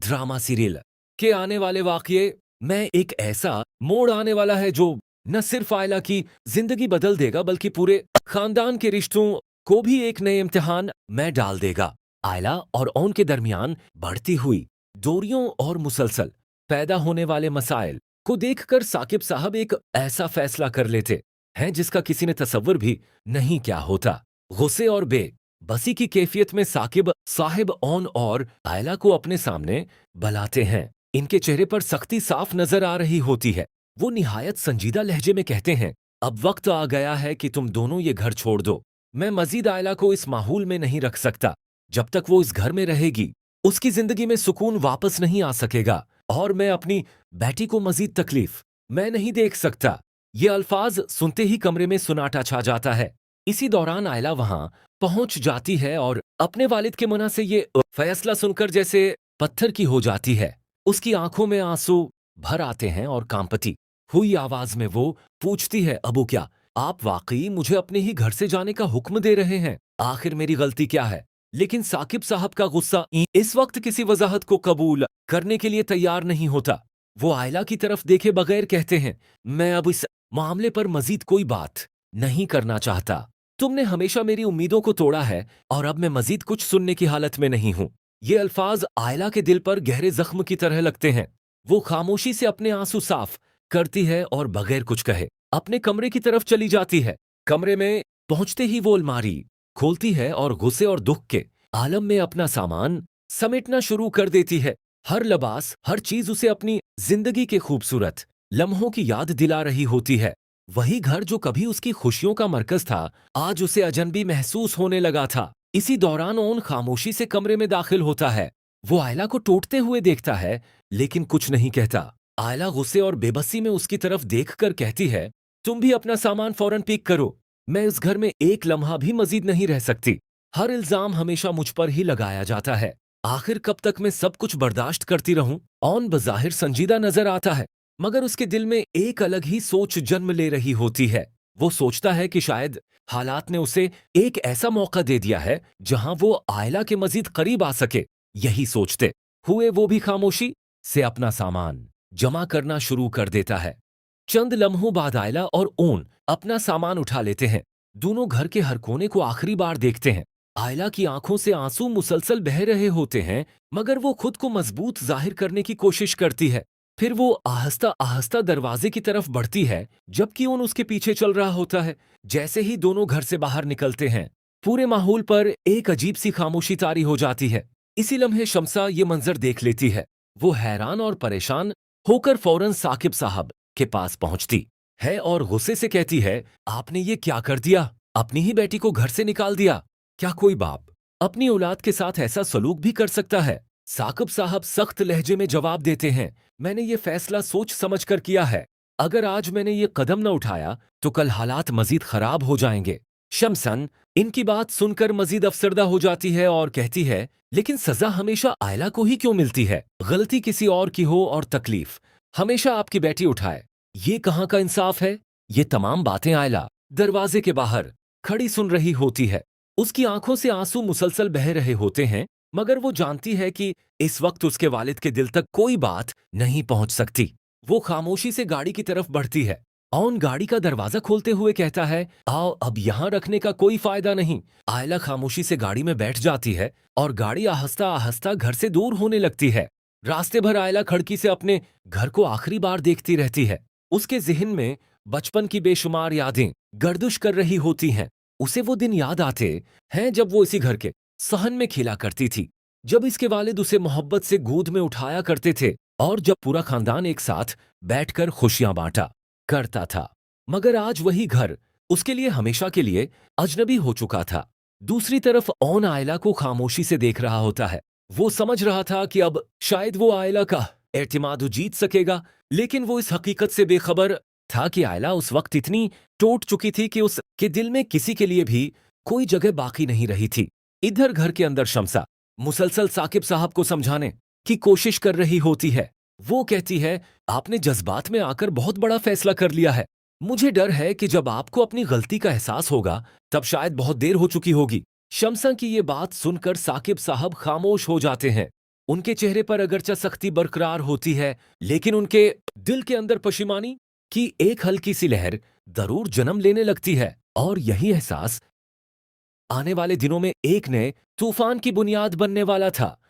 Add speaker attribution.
Speaker 1: Drama serial के आने वाले वाकये में एक ऐसा मोड़ आने वाला है जो न सिर्फ आयला की जिंदगी बदल देगा बल्कि पूरे खानदान के रिश्तों को भी एक नए इम्तिहान में डाल देगा। आयला और ओन के दरमियान बढ़ती हुई दूरियों और मुसलसल पैदा होने वाले मसाइल को देखकर साकिब साहब एक ऐसा फैसला कर लेते हैं जिसका किसी ने तसव्वुर भी नहीं किया होता। गुस्से और बेबसी की कैफियत में साकिब साहिब ओन और आयला को अपने सामने बुलाते हैं। इनके चेहरे पर सख्ती साफ नजर आ रही होती है। वो निहायत संजीदा लहजे में कहते हैं, अब वक्त आ गया है कि तुम दोनों ये घर छोड़ दो। मैं मजीद आयला को इस माहौल में नहीं रख सकता। जब तक वो इस घर में रहेगी उसकी जिंदगी में सुकून वापस नहीं आ सकेगा और मैं अपनी बेटी को मजीद तकलीफ मैं नहीं देख सकता। ये अल्फाज सुनते ही कमरे में सुनाटा छा जाता है। इसी दौरान आयला वहां पहुंच जाती है और अपने वालिद के मुंह से ये फैसला सुनकर जैसे पत्थर की हो जाती है। उसकी आंखों में आंसू भर आते हैं और कांपती हुई आवाज में वो पूछती है, अबू क्या आप वाकई मुझे अपने ही घर से जाने का हुक्म दे रहे हैं? आखिर मेरी गलती क्या है? लेकिन साकिब साहब का गुस्सा इस वक्त किसी वजाहत को कबूल करने के लिए तैयार नहीं होता। वो आयला की तरफ देखे बगैर कहते हैं, मैं अब इस मामले पर मजीद कोई बात नहीं करना चाहता। तुमने हमेशा मेरी उम्मीदों को तोड़ा है और अब मैं मजीद कुछ सुनने की हालत में नहीं हूं। ये अल्फाज आयला के दिल पर गहरे जख्म की तरह लगते हैं। वो खामोशी से अपने आंसू साफ करती है और बगैर कुछ कहे अपने कमरे की तरफ चली जाती है। कमरे में पहुंचते ही वो अलमारी खोलती है और गुस्से और दुख के आलम में अपना सामान समेटना शुरू कर देती है। हर लिबास, हर चीज उसे अपनी जिंदगी के खूबसूरत लम्हों की याद दिला रही होती है। वही घर जो कभी उसकी खुशियों का मरकज था, आज उसे अजनबी महसूस होने लगा था। इसी दौरान ओन खामोशी से कमरे में दाखिल होता है। वो आयला को टूटते हुए देखता है लेकिन कुछ नहीं कहता। आयला गुस्से और बेबसी में उसकी तरफ देखकर कहती है, तुम भी अपना सामान फौरन पैक करो। मैं इस घर में एक लम्हा भी मजीद नहीं रह सकती। हर इल्जाम हमेशा मुझ पर ही लगाया जाता है। आखिर कब तक मैं सब कुछ बर्दाश्त करती रहूं? ओन बज़ाहिर संजीदा नजर आता है मगर उसके दिल में एक अलग ही सोच जन्म ले रही होती है। वो सोचता है कि शायद हालात ने उसे एक ऐसा मौका दे दिया है जहां वो आयला के मजीद करीब आ सके। यही सोचते हुए वो भी खामोशी से अपना सामान जमा करना शुरू कर देता है। चंद लम्हों बाद आयला और ओन अपना सामान उठा लेते हैं। दोनों घर के हर कोने को आखिरी बार देखते हैं। आयला की आंखों से आंसू मुसलसल बह रहे होते हैं मगर वो खुद को मजबूत जाहिर करने की कोशिश करती है। फिर वो आहिस्ता आहिस्ता दरवाजे की तरफ बढ़ती है जबकि ओन उसके पीछे चल रहा होता है। जैसे ही दोनों घर से बाहर निकलते हैं पूरे माहौल पर एक अजीब सी खामोशी तारी हो जाती है। इसी लम्हे शम्सा ये मंजर देख लेती है। वो हैरान और परेशान होकर फौरन साकिब साहब के पास पहुंचती है और गुस्से से कहती है, आपने ये क्या कर दिया? अपनी ही बेटी को घर से निकाल दिया। क्या कोई बाप अपनी औलाद के साथ ऐसा सलूक भी कर सकता है? साकिब साहब सख्त लहजे में जवाब देते हैं, मैंने ये फैसला सोच समझ कर किया है। अगर आज मैंने ये कदम न उठाया तो कल हालात मजीद खराब हो जाएंगे। शमसन इनकी बात सुनकर मजीद अफसरदा हो जाती है और कहती है, लेकिन सजा हमेशा आयला को ही क्यों मिलती है? गलती किसी और की हो और तकलीफ हमेशा आपकी बेटी उठाए, ये कहाँ का इंसाफ है? ये तमाम बातें आयला दरवाजे के बाहर खड़ी सुन रही होती है। उसकी आंखों से आंसू मुसलसल बह रहे होते हैं मगर वो जानती है कि इस वक्त उसके वालिद के दिल तक कोई बात नहीं पहुंच सकती। वो खामोशी से गाड़ी की तरफ बढ़ती है। ऑन गाड़ी का दरवाजा खोलते हुए कहता है, आओ अब यहां रखने का कोई फायदा नहीं। आयला खामोशी से गाड़ी में बैठ जाती है और गाड़ी आहिस्ता आहिस्ता घर से दूर होने लगती है। रास्ते भर आयला खिड़की से अपने घर को आखिरी बार देखती रहती है। उसके जिहन में बचपन की बेशुमार यादें गर्दिश कर रही होती हैं। उसे वो दिन याद आते हैं जब वो इसी घर के सहन में खेला करती थी, जब इसके वालिद उसे मोहब्बत से गोद में उठाया करते थे और जब पूरा खानदान एक साथ बैठकर खुशियां बांटा करता था। मगर आज वही घर उसके लिए हमेशा के लिए अजनबी हो चुका था। दूसरी तरफ ओन आयला को खामोशी से देख रहा होता है। वो समझ रहा था कि अब शायद वो आयला का एतमाद जीत सकेगा, लेकिन वो इस हकीकत से बेखबर था कि आयला उस वक्त इतनी टूट चुकी थी कि उसके दिल में किसी के लिए भी कोई जगह बाकी नहीं रही थी। इधर घर के अंदर शम्सा मुसलसल साकिब साहब को समझाने की कोशिश कर रही होती है। वो कहती है, आपने जज्बात में आकर बहुत बड़ा फैसला कर लिया है। मुझे डर है कि जब आपको अपनी गलती का एहसास होगा तब शायद बहुत देर हो चुकी होगी। शम्सा की ये बात सुनकर साकिब साहब खामोश हो जाते हैं। उनके चेहरे पर अगरचा सख्ती बरकरार होती है, लेकिन उनके दिल के अंदर पशिमानी की एक हल्की सी लहर जरूर जन्म लेने लगती है। और यही एहसास आने वाले दिनों में एक नए तूफान की बुनियाद बनने वाला था।